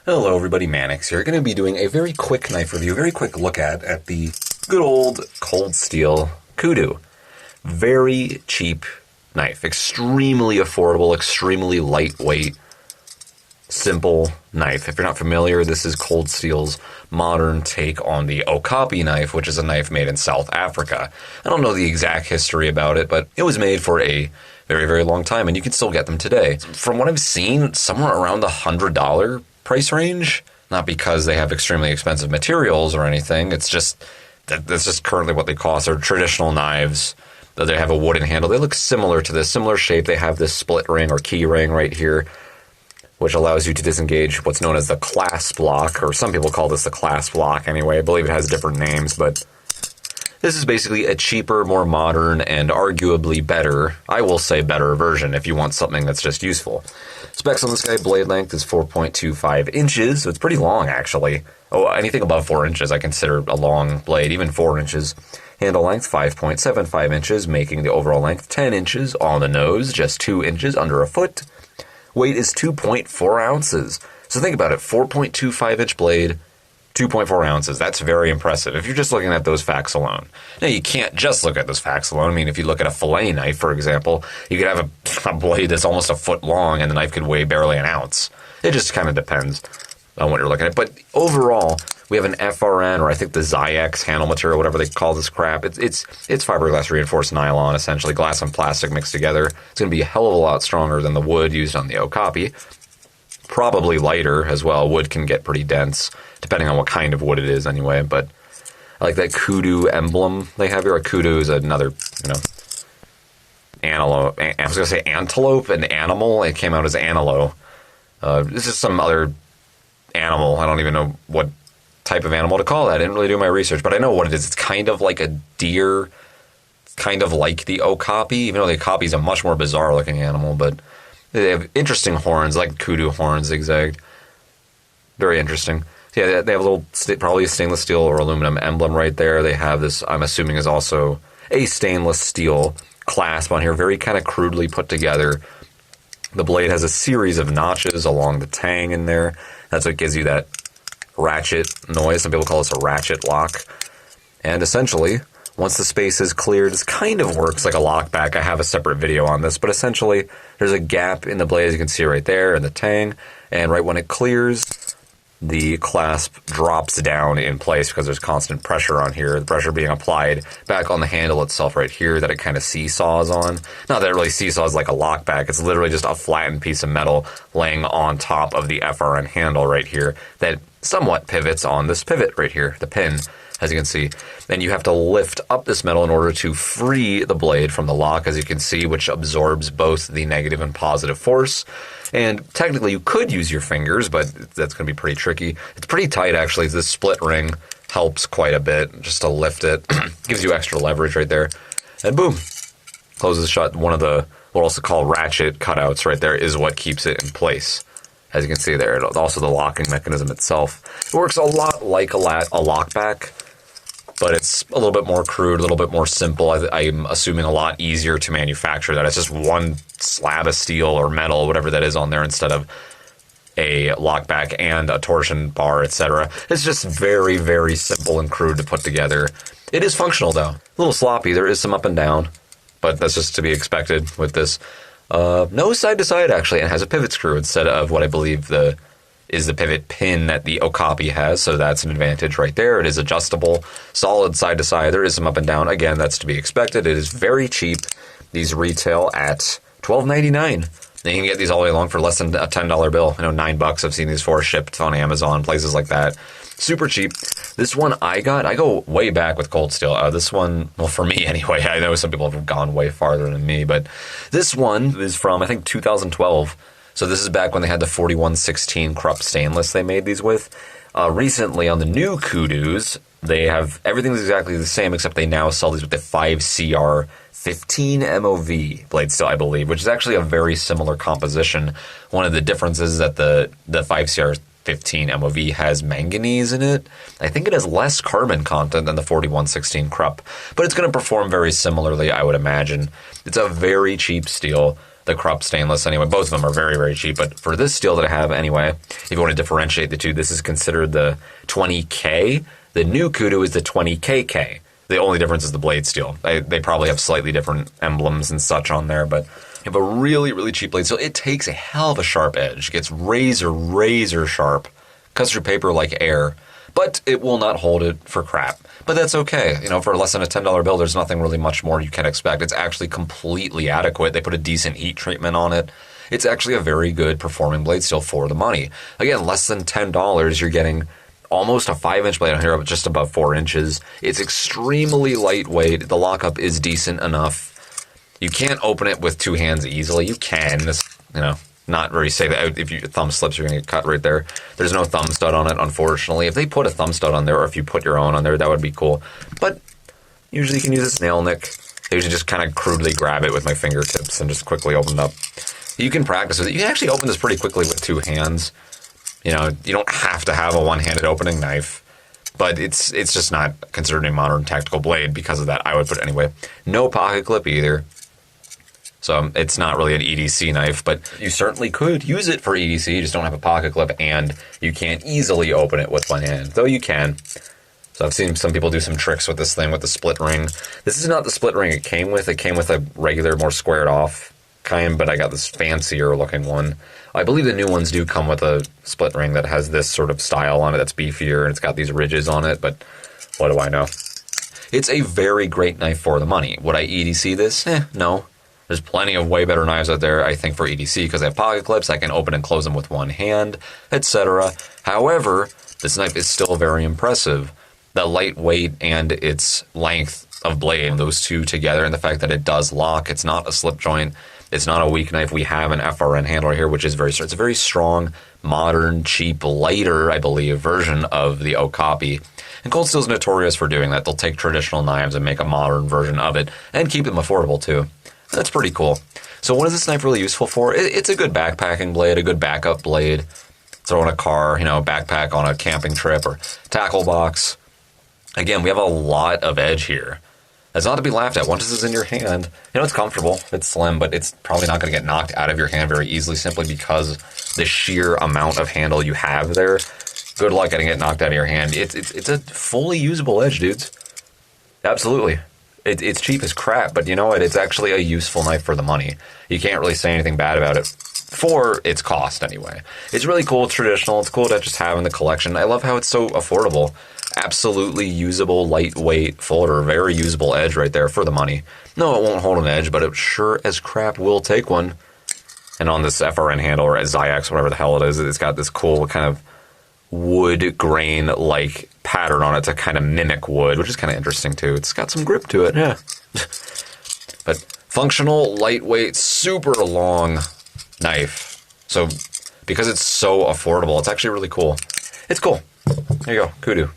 Hello everybody, Mannix here. Going to be doing a very quick knife review, very quick look at the good old cold steel Kudu. Very cheap knife, extremely affordable, extremely lightweight, simple knife. If you're not familiar, this is Cold Steel's modern take on the Okapi knife, which is a knife made in South Africa. I don't know the exact history about it, but it was made for a very, very long time, and you can still get them today. From what I've seen, somewhere around the $100 price range. Not because they have extremely expensive materials or anything. It's just that's just currently what they cost. They're traditional knives. They have a wooden handle. They look similar to this, similar shape. They have this split ring or key ring right here, which allows you to disengage what's known as the clasp lock, or some people call this the clasp lock anyway. I believe it has different names, but this is basically a cheaper, more modern, and arguably better, I will say better version if you want something that's just useful. Specs on this guy, blade length is 4.25 inches, so it's pretty long actually. Oh, anything above 4 inches I consider a long blade, even 4 inches. Handle length 5.75 inches, making the overall length 10 inches. On the nose, just 2 inches under a foot. Weight is 2.4 ounces. So think about it, 4.25 inch blade, 2.4 ounces. That's very impressive if you're just looking at those facts alone. Now, you can't just look at those facts alone. I mean, if you look at a fillet knife, for example, you could have a blade that's almost a foot long and the knife could weigh barely an ounce. It just kind of depends on what you're looking at. But overall, we have an FRN, or I think the Zyx handle material, whatever they call this crap. It's fiberglass reinforced nylon, essentially, glass and plastic mixed together. It's going to be a hell of a lot stronger than the wood used on the Okapi. Probably lighter as well. Wood can get pretty dense, depending on what kind of wood it is anyway, but I like that Kudu emblem they have here. A Kudu is another, antelope. I was going to say antelope, an animal. It came out as antelope. This is some other animal. I don't even know what type of animal to call that. I didn't really do my research, but I know what it is. It's kind of like a deer, kind of like the Okapi, even though the Okapi is a much more bizarre looking animal, but they have interesting horns, like Kudu horns, zigzagged. Very interesting. Yeah, they have a little, probably a stainless steel or aluminum emblem right there. They have this, I'm assuming, is also a stainless steel clasp on here, very kind of crudely put together. The blade has a series of notches along the tang in there. That's what gives you that ratchet noise. Some people call this a ratchet lock. And essentially, once the space is cleared, this kind of works like a lockback. I have a separate video on this, but essentially, there's a gap in the blade, as you can see right there, in the tang, and right when it clears, the clasp drops down in place because there's constant pressure on here, the pressure being applied back on the handle itself right here that it kind of seesaws on. Not that it really seesaws like a lockback, it's literally just a flattened piece of metal laying on top of the FRN handle right here that somewhat pivots on this pivot right here, the pin, as you can see. Then you have to lift up this metal in order to free the blade from the lock, as you can see, which absorbs both the negative and positive force. And technically you could use your fingers, but that's going to be pretty tricky. It's pretty tight, actually. This split ring helps quite a bit just to lift it. Gives you extra leverage right there. And boom, closes shut. One of the, what we'll also call ratchet cutouts right there, is what keeps it in place. As you can see there, also the locking mechanism itself. It works a lot like a lockback, but it's a little bit more crude, a little bit more simple. I'm assuming a lot easier to manufacture that. It's just one slab of steel or metal, whatever that is on there, instead of a lockback and a torsion bar, etc. It's just very, very simple and crude to put together. It is functional, though. A little sloppy. There is some up and down, but that's just to be expected with this. No side to side, actually. It has a pivot screw instead of what I believe is the pivot pin that the Okapi has, so that's an advantage right there. It is adjustable, solid side to side. There is some up and down. Again, that's to be expected. It is very cheap. These retail at $12.99. Then you can get these all day long for less than a $10 bill. $9 I've seen these for shipped on Amazon, places like that. Super cheap. This one I go way back with Cold Steel. This one, well, for me anyway, I know some people have gone way farther than me, but this one is from, I think, 2012. So this is back when they had the 4116 Krupp stainless they made these with. Recently, on the new Kudus, they have everything's exactly the same, except they now sell these with the 5CR 15 MOV blade steel, I believe, which is actually a very similar composition. One of the differences is that the 5CR 15 MOV has manganese in it. I think it has less carbon content than the 4116 Krupp, but it's going to perform very similarly, I would imagine. It's a very cheap steel the Krupp stainless anyway. Both of them are very, very cheap. But for this steel that I have anyway, if you want to differentiate the two, this is considered the 20K. The new Kudu is the 20KK. The only difference is the blade steel. They probably have slightly different emblems and such on there, but you have a really, really cheap blade. So it takes a hell of a sharp edge. It gets razor, razor sharp. Cuts through paper like air. But it will not hold it for crap. But that's okay. You know, for less than a $10 bill, there's nothing really much more you can expect. It's actually completely adequate. They put a decent heat treatment on it. It's actually a very good performing blade steel for the money. Again, less than $10, you're getting almost a 5-inch blade on here, just above 4 inches. It's extremely lightweight. The lockup is decent enough. You can't open it with 2 hands easily. You can, you know, not very safe. If your thumb slips, you're going to get cut right there. There's no thumb stud on it, unfortunately. If they put a thumb stud on there, or if you put your own on there, that would be cool. But usually you can use a snail nick. I usually just kind of crudely grab it with my fingertips and just quickly open it up. You can practice with it. You can actually open this pretty quickly with 2 hands. You know, you don't have to have a one-handed opening knife, but it's just not considered a modern tactical blade because of that, I would put it anyway. No pocket clip either. So it's not really an EDC knife, but you certainly could use it for EDC. You just don't have a pocket clip, and you can't easily open it with one hand, though you can. So I've seen some people do some tricks with this thing with the split ring. This is not the split ring it came with. It came with a regular, more squared off kind, but I got this fancier looking one. I believe the new ones do come with a split ring that has this sort of style on it that's beefier, and it's got these ridges on it, but what do I know? It's a very great knife for the money. Would I EDC this? No. There's plenty of way better knives out there, I think, for EDC, because they have pocket clips, I can open and close them with one hand, etc. However, this knife is still very impressive. The lightweight and its length of blade, those two together, and the fact that it does lock, it's not a slip joint, it's not a weak knife. We have an FRN handle here, which is very strong. It's a very strong, modern, cheap, lighter, I believe, version of the Okapi. And Cold Steel's notorious for doing that. They'll take traditional knives and make a modern version of it, and keep them affordable, too. That's pretty cool. So what is this knife really useful for? It's a good backpacking blade, a good backup blade. Throw in a car, you know, backpack on a camping trip or tackle box. Again, we have a lot of edge here. That's not to be laughed at. Once this is in your hand, you know, it's comfortable, it's slim, but it's probably not going to get knocked out of your hand very easily simply because the sheer amount of handle you have there. Good luck getting it knocked out of your hand. It's a fully usable edge, dudes. Absolutely. It's cheap as crap, but you know what? It's actually a useful knife for the money. You can't really say anything bad about it for its cost, anyway. It's really cool. It's traditional. It's cool to just have in the collection. I love how it's so affordable. Absolutely usable, lightweight folder. Very usable edge right there for the money. No, it won't hold an edge, but it sure as crap will take one. And on this FRN handle, or Zyx, whatever the hell it is, it's got this cool kind of wood grain-like pattern on it to kind of mimic wood, which is kind of interesting too. It's got some grip to it, yeah. But functional, lightweight, super long knife. So because it's so affordable, it's actually really cool. It's cool. There you go, Kudu.